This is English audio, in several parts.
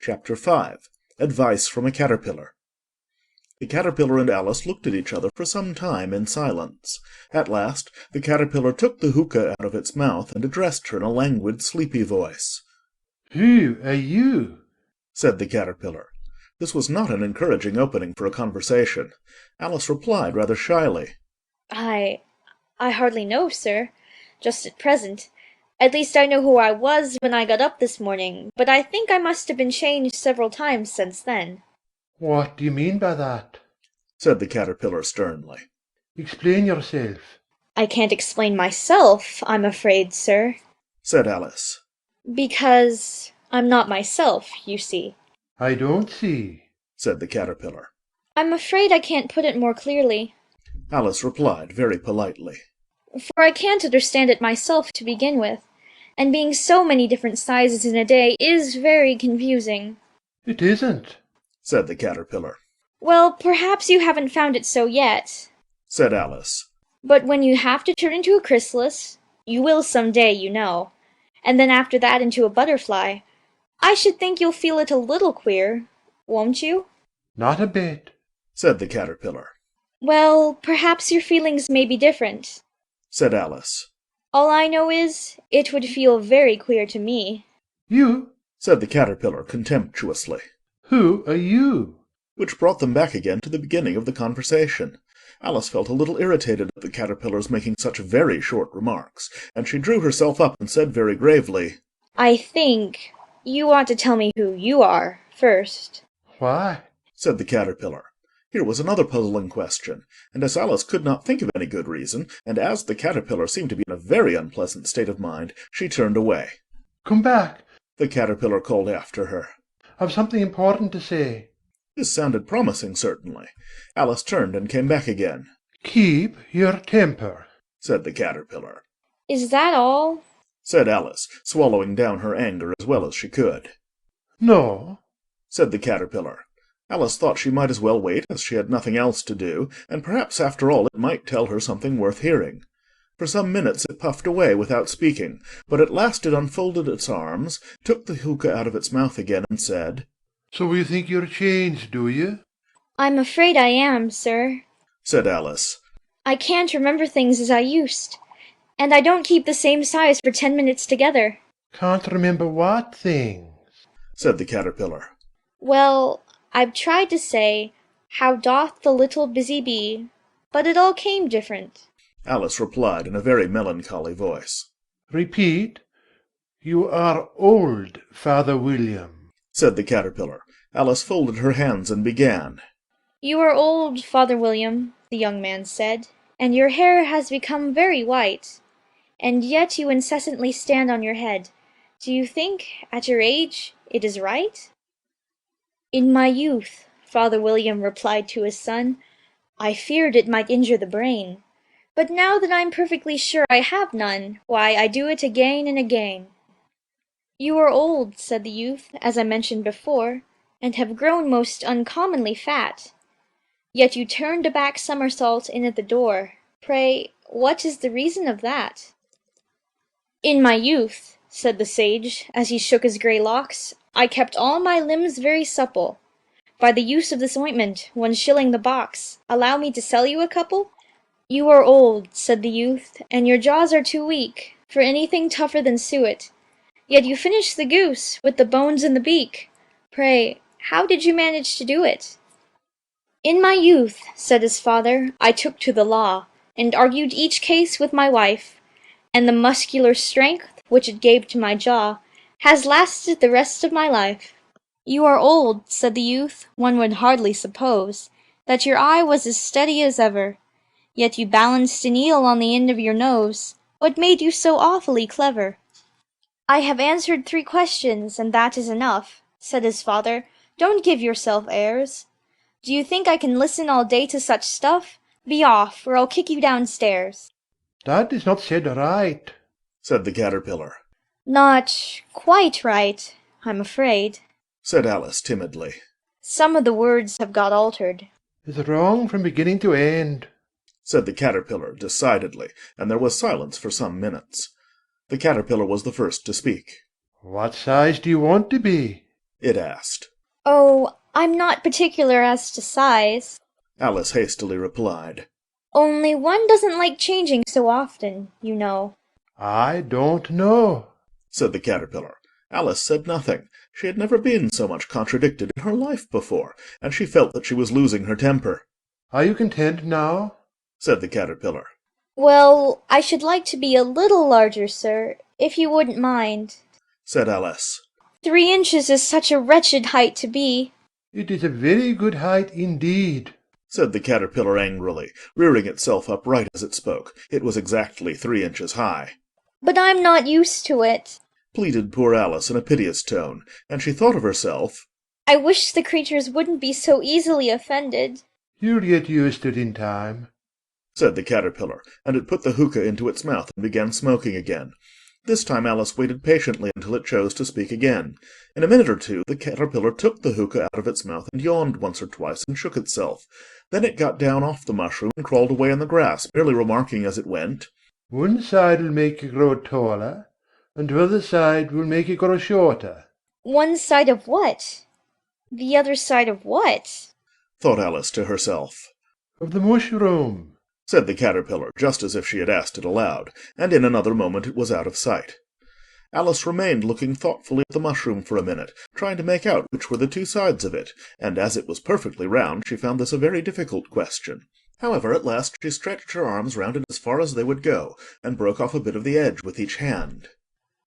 Chapter 5. Advice from a Caterpillar. The Caterpillar and Alice looked at each other for some time in silence. At last the Caterpillar took the hookah out of its mouth and addressed her in a languid, sleepy voice. "Who are you?" said the Caterpillar. This was not an encouraging opening for a conversation. Alice replied rather shyly. I hardly know, sir, just at present. At least I know who I was when I got up this morning, but I think I must have been changed several times since then." "What do you mean by that?" said the Caterpillar sternly. "Explain yourself." "I can't explain myself, I'm afraid, sir, said Alice. because I'm not myself, you see." "I don't see," said the Caterpillar. "I'm afraid I can't put it more clearly, Alice replied very politely. for I can't understand it myself to begin with, and being so many different sizes in a day is very confusing." "It isn't," said the Caterpillar. "Well, perhaps you haven't found it so yet, said Alice. but when you have to turn into a chrysalis, you will some day, you know, and then after that into a butterfly, I should think you'll feel it a little queer, won't you?" "Not a bit," said the Caterpillar. "Well, perhaps your feelings may be different. said Alice. All I know is, it would feel very queer to me." "You? said the Caterpillar contemptuously. Who are you?" Which brought them back again to the beginning of the conversation. Alice felt a little irritated at the Caterpillar's making such very short remarks, and she drew herself up and said very gravely, "I think you ought to tell me who you are, first." "Why?" said the Caterpillar. Here was another puzzling question, and as Alice could not think of any good reason, and as the Caterpillar seemed to be in a very unpleasant state of mind, she turned away. "Come back," the Caterpillar called after her. "I've something important to say." This sounded promising, certainly. Alice turned and came back again. "Keep your temper," said the Caterpillar. "Is that all?" said Alice, swallowing down her anger as well as she could. "No," said the Caterpillar. Alice thought she might as well wait, as she had nothing else to do, and perhaps after all it might tell her something worth hearing. For some minutes it puffed away without speaking, but at last it unfolded its arms, took the hookah out of its mouth again, and said, "So you think you're changed, do you?" "I'm afraid I am, sir. said Alice. I can't remember things as I used, and I don't keep the same size for 10 minutes together." "Can't remember what things?" said the Caterpillar. "Well, I've tried to say, 'How doth the little busy bee,' but it all came different." Alice replied in a very melancholy voice. "Repeat. You are old, Father William," said the Caterpillar. Alice folded her hands and began. "You are old, Father William," the young man said, "and your hair has become very white, and yet you incessantly stand on your head. Do you think, at your age, it is right?" "In my youth," Father William replied to his son, "I feared it might injure the brain. But now that I'm perfectly sure I have none, why, I do it again and again." "You are old," said the youth, "as I mentioned before, and have grown most uncommonly fat. Yet you turned a back somersault in at the door. Pray, what is the reason of that?" "In my youth," said the sage, as he shook his grey locks, "I kept all my limbs very supple. By the use of this ointment, 1 shilling the box. Allow me to sell you a couple?" "You are old," said the youth, "and your jaws are too weak for anything tougher than suet. Yet you finished the goose, with the bones in the beak. Pray, how did you manage to do it?" "In my youth," said his father, "I took to the law, and argued each case with my wife, and the muscular strength which it gave to my jaw has lasted the rest of my life." "You are old," said the youth. "One would hardly suppose that your eye was as steady as ever. Yet you balanced an eel on the end of your nose. What made you so awfully clever?" "I have answered 3 questions, and that is enough," said his father. "Don't give yourself airs. Do you think I can listen all day to such stuff? Be off, or I'll kick you downstairs." "That is not said right," said the Caterpillar. "Not quite right, I'm afraid," said Alice timidly. "Some of the words have got altered." "It's wrong from beginning to end," said the Caterpillar decidedly, and there was silence for some minutes. The Caterpillar was the first to speak. "What size do you want to be?" it asked. Oh, I'm not particular as to size. Alice hastily replied. Only one doesn't like changing so often, you know. I don't know, Said the caterpillar. Alice said nothing. She had never been so much contradicted in her life before, and she felt that she was losing her temper. Are you content now? Said the caterpillar. Well, I should like to be a little larger, sir, if you wouldn't mind. Said Alice. 3 inches is such a wretched height to be. It is a very good height indeed. Said the caterpillar angrily, rearing itself upright as it spoke. It was exactly 3 inches high. But I'm not used to it. Pleaded poor Alice in a piteous tone, and she thought of herself. I wish the creatures wouldn't be so easily offended. You'll get used to it in time. Said the caterpillar, and it put the hookah into its mouth and began smoking again. This time Alice waited patiently until it chose to speak again. In a minute or two the caterpillar took the hookah out of its mouth and yawned once or twice and shook itself. Then it got down off the mushroom and crawled away in the grass, merely remarking as it went, One side will make you grow taller, and the other side will make you grow shorter. One side of what? The other side of what? thought Alice to herself. Of the mushroom. Said the caterpillar, just as if she had asked it aloud, and in another moment it was out of sight. Alice remained looking thoughtfully at the mushroom for a minute, trying to make out which were the two sides of it, and as it was perfectly round, she found this a very difficult question. However, at last she stretched her arms round it as far as they would go, and broke off a bit of the edge with each hand.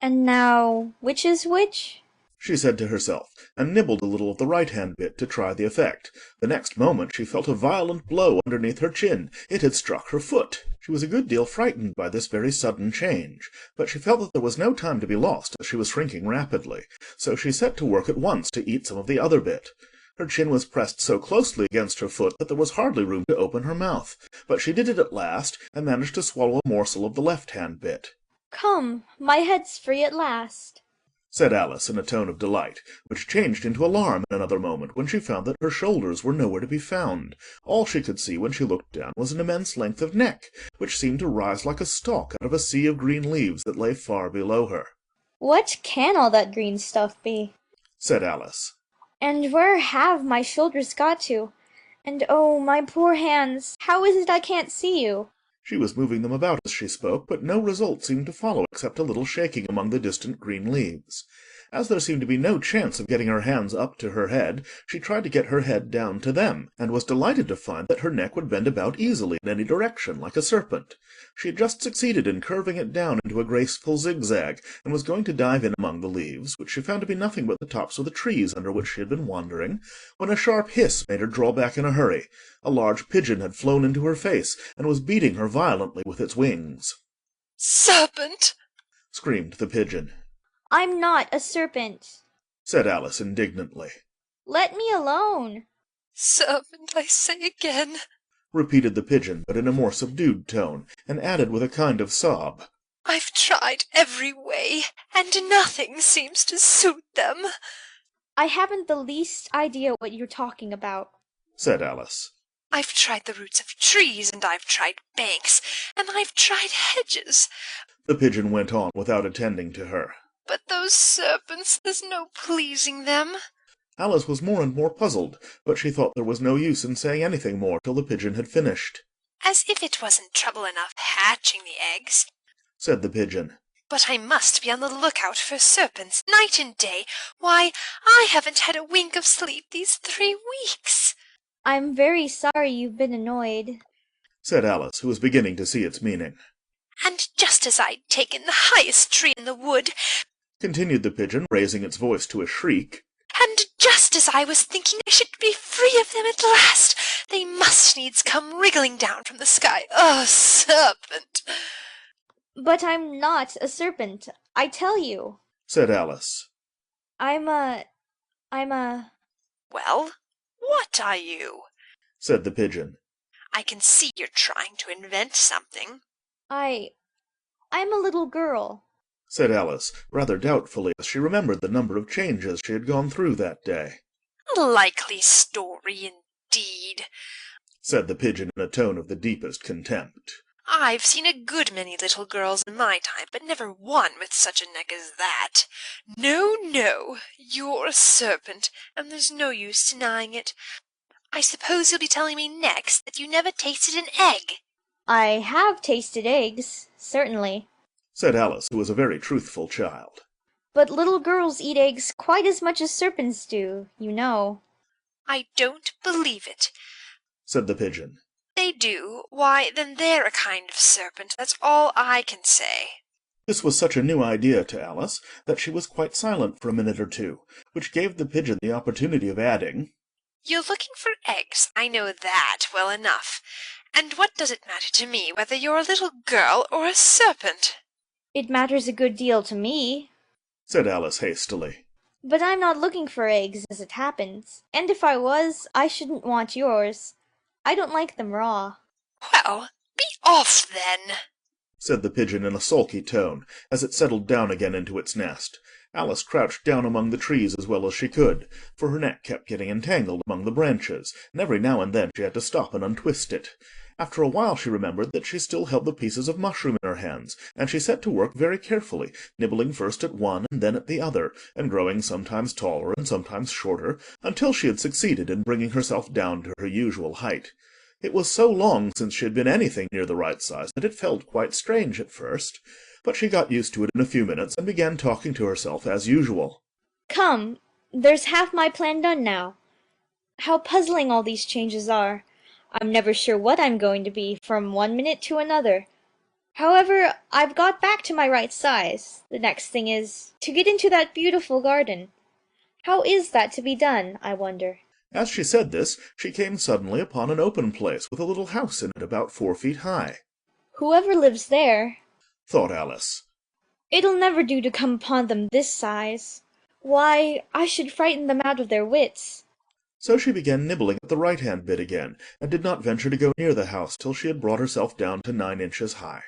And now, which is which? She said to herself, and nibbled a little of the right-hand bit to try the effect. The next moment she felt a violent blow underneath her chin. It had struck her foot. She was a good deal frightened by this very sudden change, but she felt that there was no time to be lost, as she was shrinking rapidly, so she set to work at once to eat some of the other bit. Her chin was pressed so closely against her foot that there was hardly room to open her mouth, but she did it at last, and managed to swallow a morsel of the left-hand bit. Come, my head's free at last, said Alice in a tone of delight, which changed into alarm in another moment when she found that her shoulders were nowhere to be found. All she could see when she looked down was an immense length of neck, which seemed to rise like a stalk out of a sea of green leaves that lay far below her. What can all that green stuff be? Said Alice. And where have my shoulders got to? And oh, my poor hands, how is it I can't see you? She was moving them about as she spoke, but no result seemed to follow except a little shaking among the distant green leaves. As there seemed to be no chance of getting her hands up to her head, she tried to get her head down to them, and was delighted to find that her neck would bend about easily in any direction, like a serpent. She had just succeeded in curving it down into a graceful zigzag, and was going to dive in among the leaves, which she found to be nothing but the tops of the trees under which she had been wandering, when a sharp hiss made her draw back in a hurry. A large pigeon had flown into her face, and was beating her violently with its wings. "Serpent!" screamed the pigeon. I'm not a serpent. Said Alice indignantly. Let me alone. "Serpent, I say again." Repeated the pigeon, but in a more subdued tone, and added with a kind of sob, "I've tried every way, and nothing seems to suit them." I haven't the least idea what you're talking about. Said Alice. "I've tried the roots of trees, and I've tried banks, and I've tried hedges, The pigeon went on without attending to her. but those serpents, there's no pleasing them." Alice was more and more puzzled, but she thought there was no use in saying anything more till the pigeon had finished. "As if it wasn't trouble enough hatching the eggs. Said the pigeon. But I must be on the lookout for serpents night and day. Why, I haven't had a wink of sleep these 3 weeks." I'm very sorry you've been annoyed. Said Alice, who was beginning to see its meaning. "And just as I'd taken the highest tree in the wood, Continued the pigeon, raising its voice to a shriek. and just as I was thinking I should be free of them at last, they must needs come wriggling down from the sky. Oh, serpent!" But I'm not a serpent, I tell you. Said Alice. I'm a... "Well, what are you?" Said the pigeon. "I can see you're trying to invent something." I'm a little girl. Said Alice, rather doubtfully, as she remembered the number of changes she had gone through that day. "A likely story indeed." Said the pigeon in a tone of the deepest contempt. I've seen a good many little girls in my time, but never one with such a neck as that. No, no, you're a serpent, and there's no use denying it. I suppose you'll be telling me next that you never tasted an egg. I have tasted eggs, certainly. said Alice, who was a very truthful child. But little girls eat eggs quite as much as serpents do, you know. I don't believe it. Said the pigeon. They do. Why, then they're a kind of serpent. That's all I can say. This was such a new idea to Alice that she was quite silent for a minute or two, which gave the pigeon the opportunity of adding, You're looking for eggs. I know that well enough. And what does it matter to me whether you're a little girl or a serpent? It matters a good deal to me. said Alice hastily. But I'm not looking for eggs, as it happens. And if I was, I shouldn't want yours. I don't like them raw. Well, be off then, said the pigeon in a sulky tone, as it settled down again into its nest. Alice crouched down among the trees as well as she could, for her neck kept getting entangled among the branches, and every now and then she had to stop and untwist it. After a while she remembered that she still held the pieces of mushroom in her hands, and she set to work very carefully, nibbling first at one and then at the other, and growing sometimes taller and sometimes shorter, until she had succeeded in bringing herself down to her usual height. It was so long since she had been anything near the right size that it felt quite strange at first, but she got used to it in a few minutes and began talking to herself as usual. Come, there's half my plan done now. How puzzling all these changes are. I'm never sure what I'm going to be from one minute to another. However, I've got back to my right size. The next thing is to get into that beautiful garden. How is that to be done, I wonder? As she said this, she came suddenly upon an open place with a little house in it about 4 feet high. Whoever lives there, thought Alice. It'll never do to come upon them this size. Why, I should frighten them out of their wits. So she began nibbling at the right-hand bit again, and did not venture to go near the house till she had brought herself down to 9 inches high.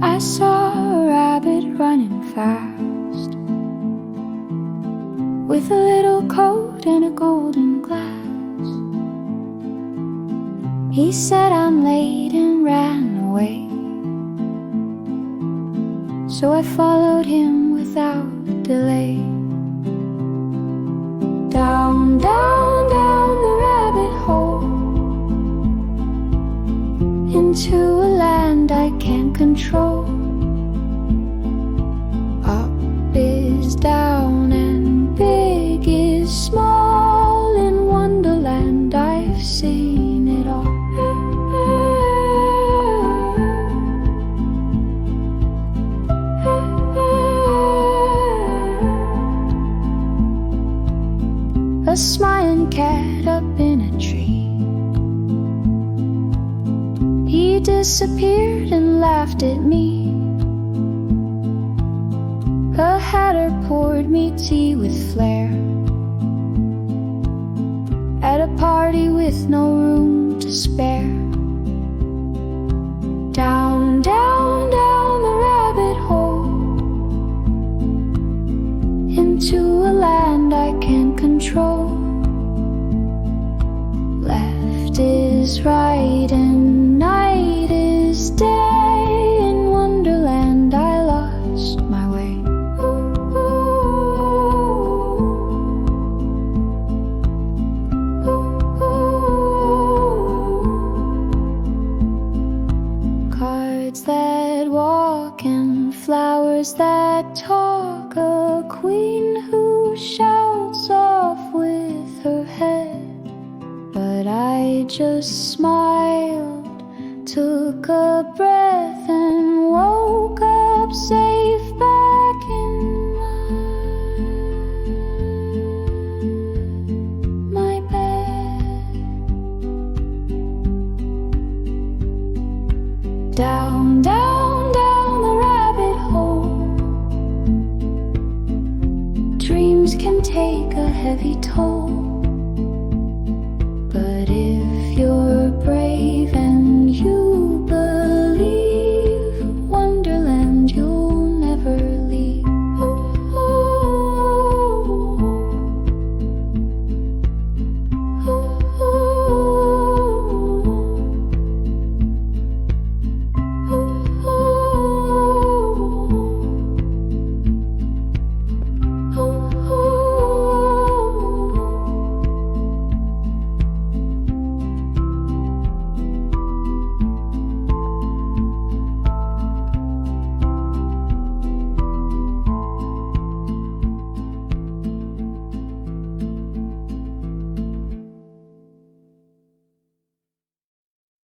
I saw a rabbit running fast, with a little coat and a golden glass. He said I'm late and ran away, so I followed him without delay. Down, down, down the rabbit hole, into a land I can't control. Up is down and big is small. In Wonderland I've seen it all. A smiling cat up in a tree, he disappeared and laughed at me. A hatter poured me tea with flair, at a party with no room to spare. Down, down, down the rabbit hole, into a land I can't control. Left is right and night is day. In Wonderland I lost my way. Ooh, ooh, ooh. Cards that walk and flowers that talk, a queen who shouts off with her head. But I just smiled, took a breath and woke up safe back in my bed. Down, down, down the rabbit hole, dreams can take a heavy toll. But if you're brave and you